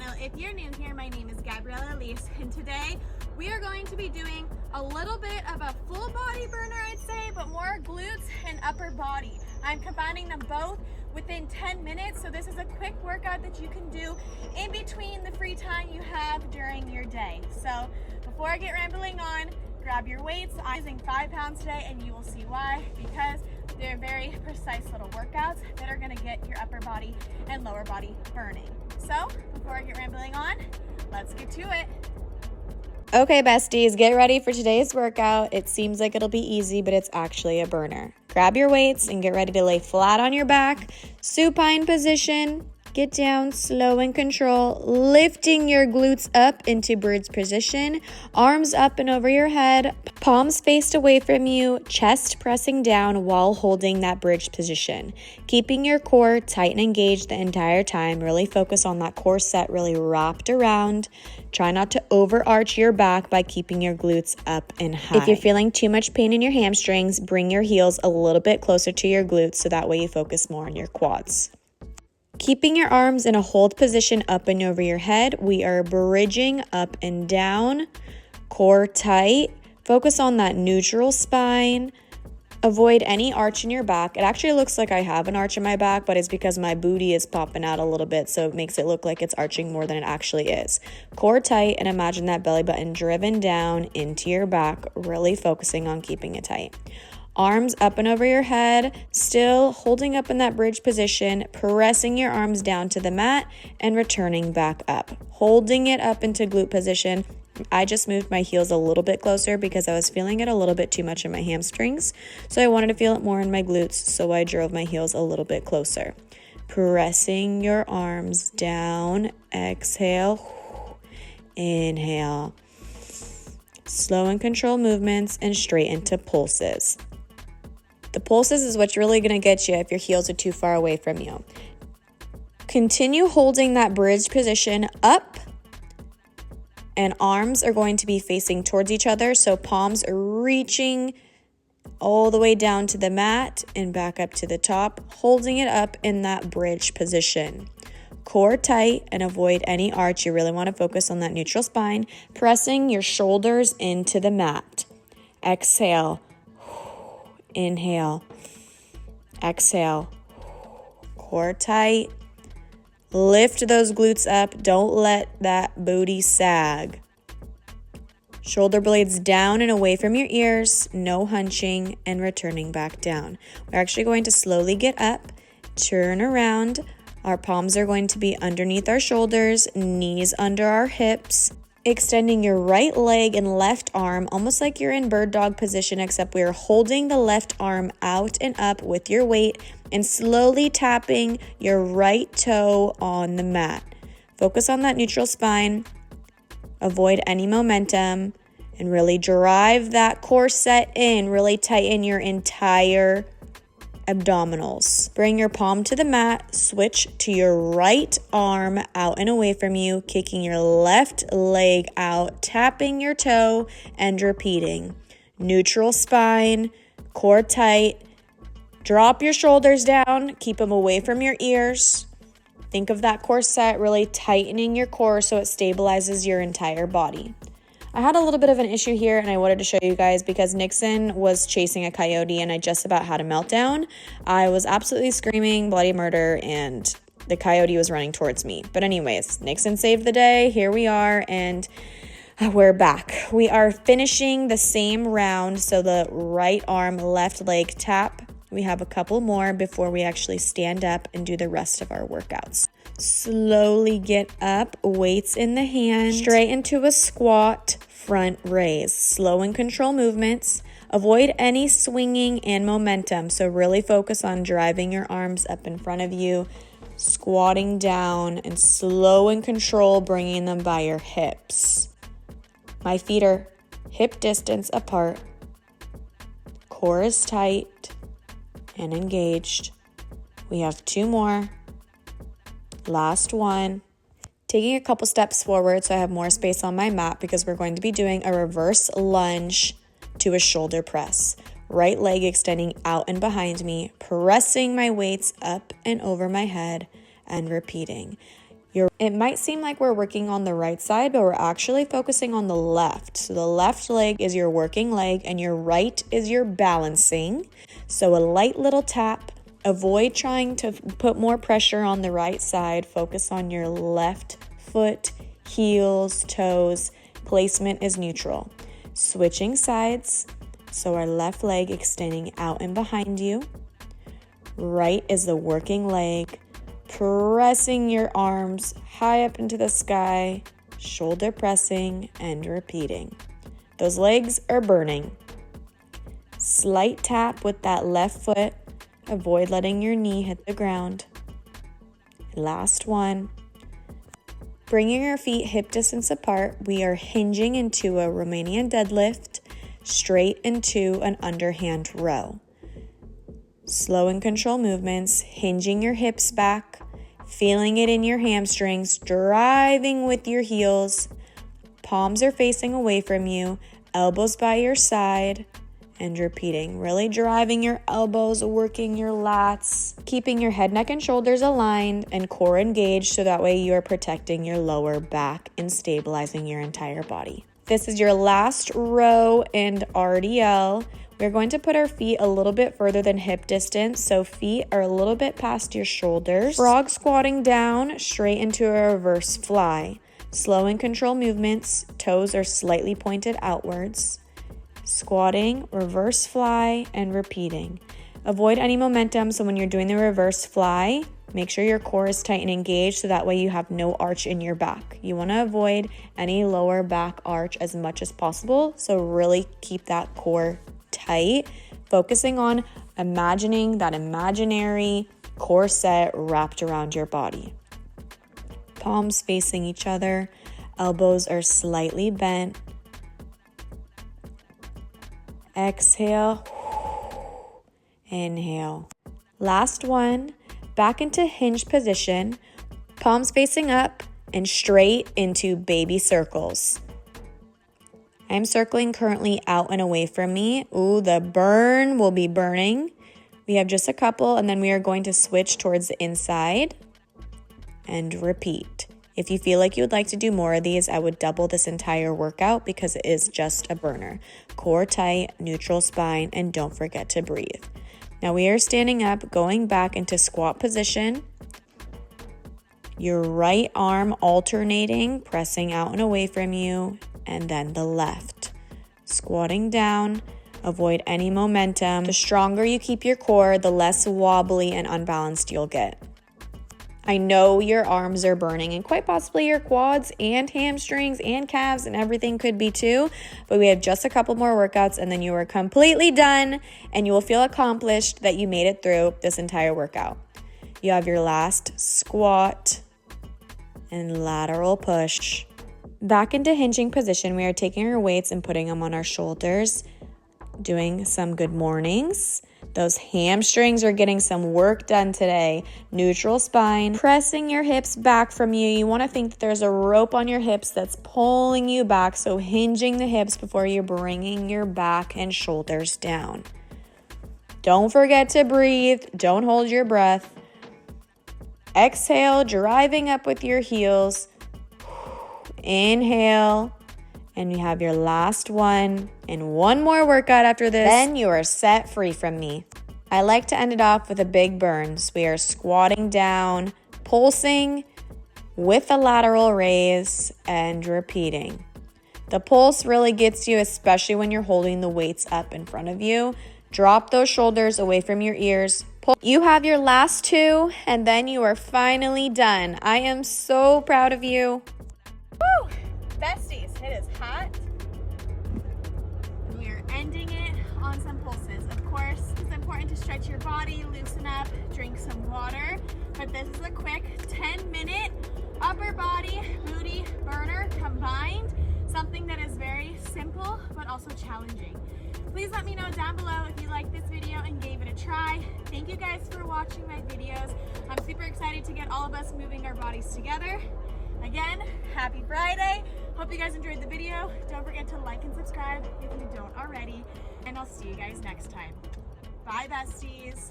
channel. If you're new here, my name is Gabriella Ellyse, and today we are going to be doing a little bit of a full body burner, I'd say, but more glutes and upper body. I'm combining them both within 10 minutes, so this is a quick workout that you can do in between the free time you have during your day. So before I get rambling on, grab your weights. I'm using 5 pounds today, and you will see why, because they're very precise little workouts that are gonna get your upper body and lower body burning. So before I get rambling on, let's get to it. Okay, besties, get ready for today's workout. It seems like it'll be easy, but it's actually a burner. Grab your weights and get ready to lay flat on your back, supine position. Get down, slow and control, lifting your glutes up into bird's position, arms up and over your head, palms faced away from you, chest pressing down while holding that bridge position. Keeping your core tight and engaged the entire time. Really focus on that core set really wrapped around. Try not to overarch your back by keeping your glutes up and high. If you're feeling too much pain in your hamstrings, bring your heels a little bit closer to your glutes so that way you focus more on your quads. Keeping your arms in a hold position up and over your head, we are bridging up and down, core tight. Focus on that neutral spine. Avoid any arch in your back. It actually looks like I have an arch in my back, but it's because my booty is popping out a little bit, so it makes it look like it's arching more than it actually is. Core tight, and imagine that belly button driven down into your back, really focusing on keeping it tight. Arms up and over your head, still holding up in that bridge position, pressing your arms down to the mat and returning back up. Holding it up into glute position. I just moved my heels a little bit closer because I was feeling it a little bit too much in my hamstrings. So I wanted to feel it more in my glutes, so I drove my heels a little bit closer. Pressing your arms down, exhale, inhale. Slow and controlled movements and straight into pulses. The pulses is what's really going to get you if your heels are too far away from you. Continue holding that bridge position up, and arms are going to be facing towards each other, so palms are reaching all the way down to the mat and back up to the top, holding it up in that bridge position. Core tight and avoid any arch. You really want to focus on that neutral spine, pressing your shoulders into the mat. Exhale. Inhale, exhale, core tight. Lift those glutes up. Don't let that booty sag. Shoulder blades down and away from your ears. No hunching and returning back down. We're actually going to slowly get up, turn around. Our palms are going to be underneath our shoulders, knees under our hips. Extending your right leg and left arm, almost like you're in bird dog position, except we're holding the left arm out and up with your weight and slowly tapping your right toe on the mat. Focus on that neutral spine. Avoid any momentum and really drive that core set in. Really tighten your entire abdominals. Bring your palm to the mat, switch to your right arm out and away from you, kicking your left leg out, tapping your toe and repeating. Neutral spine, core tight. Drop your shoulders down, keep them away from your ears. Think of that core set, really tightening your core so it stabilizes your entire body. I had a little bit of an issue here, and I wanted to show you guys because Nixon was chasing a coyote and I just about had a meltdown. I was absolutely screaming bloody murder and the coyote was running towards me. But anyways, Nixon saved the day. Here we are, and we're back. We are finishing the same round. So the right arm, left leg tap. We have a couple more before we actually stand up and do the rest of our workouts. Slowly get up, weights in the hand, straight into a squat, front raise. Slow and control movements. Avoid any swinging and momentum. So really focus on driving your arms up in front of you, squatting down, and slow and control bringing them by your hips. My feet are hip distance apart. Core is tight and engaged. We have 2 more. Last one. Taking a couple steps forward so I have more space on my mat because we're going to be doing a reverse lunge to a shoulder press. Right leg extending out and behind me, pressing my weights up and over my head and repeating. It might seem like we're working on the right side, but we're actually focusing on the left. So the left leg is your working leg and your right is your balancing. So a light little tap. Avoid trying to put more pressure on the right side. Focus on your left foot, heels, toes. Placement is neutral. Switching sides. So our left leg extending out and behind you. Right is the working leg. Pressing your arms high up into the sky, shoulder pressing and repeating. Those legs are burning. Slight tap with that left foot. Avoid letting your knee hit the ground. Last one. Bringing your feet hip distance apart, we are hinging into a Romanian deadlift, straight into an underhand row. Slow and controlled movements, hinging your hips back, feeling it in your hamstrings, driving with your heels. Palms are facing away from you, elbows by your side, and repeating. Really driving your elbows, working your lats, keeping your head, neck, and shoulders aligned and core engaged so that way you are protecting your lower back and stabilizing your entire body. This is your last row and RDL. We're going to put our feet a little bit further than hip distance, so feet are a little bit past your shoulders. Frog squatting down straight into a reverse fly. Slow and controlled movements, toes are slightly pointed outwards. Squatting, reverse fly, and repeating. Avoid any momentum, so when you're doing the reverse fly, make sure your core is tight and engaged so that way you have no arch in your back. You want to avoid any lower back arch as much as possible, so really keep that core tight, focusing on imagining that imaginary core set wrapped around your body. Palms facing each other, elbows are slightly bent. Exhale, inhale. Last one, back into hinge position, palms facing up and straight into baby circles. I'm circling currently out and away from me. Ooh, the burn will be burning. We have just a couple and then we are going to switch towards the inside and repeat. If you feel like you would like to do more of these, I would double this entire workout because it is just a burner. Core tight, neutral spine, and don't forget to breathe. Now we are standing up, going back into squat position. Your right arm alternating, pressing out and away from you, and then the left. Squatting down, avoid any momentum. The stronger you keep your core, the less wobbly and unbalanced you'll get. I know your arms are burning and quite possibly your quads and hamstrings and calves and everything could be too, but we have just a couple more workouts and then you are completely done and you will feel accomplished that you made it through this entire workout. You have your last squat and lateral push. Back into hinging position, we are taking our weights and putting them on our shoulders, doing some good mornings. Those hamstrings are getting some work done today. Neutral spine, pressing your hips back from you. You want to think that there's a rope on your hips that's pulling you back, so hinging the hips before you're bringing your back and shoulders down. Don't forget to breathe. Don't hold your breath. Exhale, driving up with your heels. Inhale. And you have your last one and one more workout after this. Then you are set free from me. I like to end it off with a big burn. So we are squatting down, pulsing with a lateral raise and repeating. The pulse really gets you, especially when you're holding the weights up in front of you. Drop those shoulders away from your ears. Pull. You have your last two and then you are finally done. I am so proud of you. Woo! Besties, it is hot. We are ending it on some pulses. Of course, it's important to stretch your body, loosen up, drink some water. But this is a quick 10-minute upper body booty burner combined. Something that is very simple, but also challenging. Please let me know down below if you liked this video and gave it a try. Thank you guys for watching my videos. I'm super excited to get all of us moving our bodies together. Again, happy Friday. Hope you guys enjoyed the video. Don't forget to like and subscribe if you don't already. And I'll see you guys next time. Bye, besties.